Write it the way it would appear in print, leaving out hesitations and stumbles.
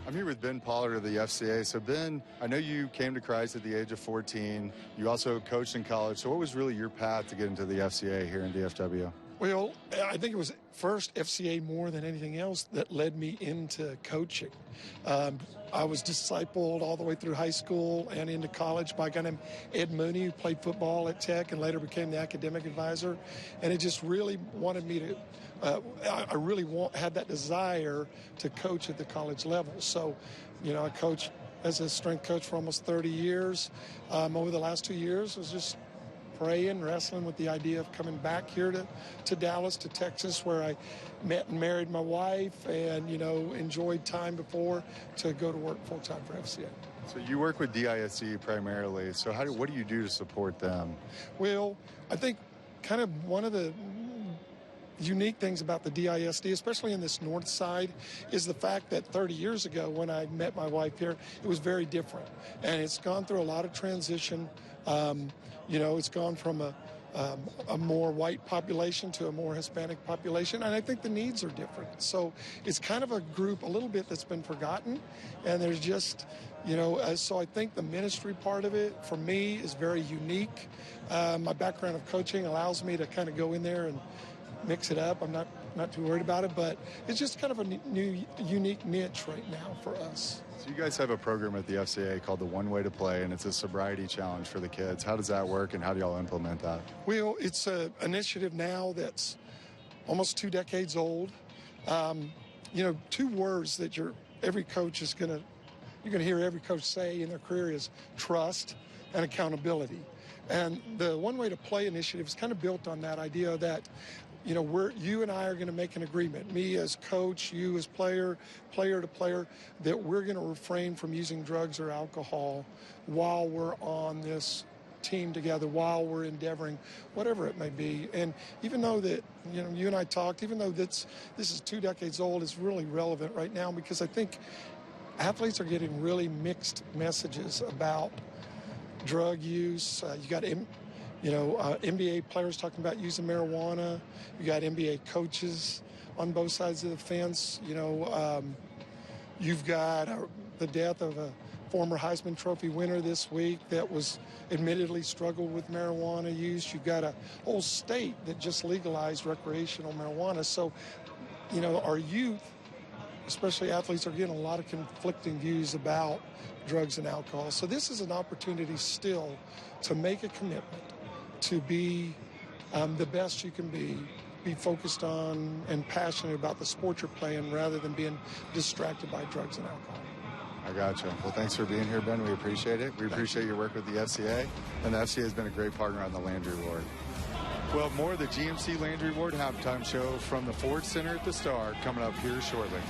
I'm here with Ben Pollard of the FCA. So Ben, I know you came to Christ at the age of 14. You also coached in college. So what was really your path to get into the FCA here in DFW? Well, I think it was first FCA more than anything else that led me into coaching. I was discipled all the way through high school and into college by a guy named Ed Mooney, who played football at Tech and later became the academic advisor. And it just really wanted me to, I really had that desire to coach at the college level. So, I coached as a strength coach for almost 30 years. Over the last 2 years, it was just praying, wrestling with the idea of coming back here to Dallas, to Texas, where I met and married my wife and, enjoyed time before to go to work full-time for FCA. So you work with DISD primarily. So what do you do to support them? Well, I think kind of one of the unique things about the DISD, especially in this north side, is the fact that 30 years ago when I met my wife here, it was very different. And it's gone through a lot of transition. It's gone from a more white population to a more Hispanic population, and I think the needs are different. So it's kind of a group a little bit that's been forgotten, and there's just, so I think the ministry part of it, for me, is very unique. My background of coaching allows me to kind of go in there and mix it up. I'm not too worried about it, but it's just kind of a new, unique niche right now for us. So you guys have a program at the FCA called the One Way to Play, and it's a sobriety challenge for the kids. How does that work, and how do y'all implement that? Well, it's an initiative now that's almost 2 decades old. Two words that every coach is you're gonna hear every coach say in their career is trust and accountability. And the One Way to Play initiative is kind of built on that idea that you and I are going to make an agreement, me as coach, you as player to player, that we're going to refrain from using drugs or alcohol while we're on this team together, while we're endeavoring, whatever it may be. And even though that, you and I talked, even though this is 2 decades old, it's really relevant right now because I think athletes are getting really mixed messages about drug use. You got NBA players talking about using marijuana. You got NBA coaches on both sides of the fence. You've got the death of a former Heisman Trophy winner this week that was admittedly struggled with marijuana use. You've got a whole state that just legalized recreational marijuana. So, our youth, especially athletes, are getting a lot of conflicting views about drugs and alcohol. So this is an opportunity still to make a commitment to be the best you can be focused on and passionate about the sport you're playing rather than being distracted by drugs and alcohol. I gotcha. Well, thanks for being here, Ben. We appreciate it. We appreciate your work with the FCA, and the FCA has been a great partner on the Landry Award. Well, more of the GMC Landry Award halftime show from the Ford Center at the Star coming up here shortly.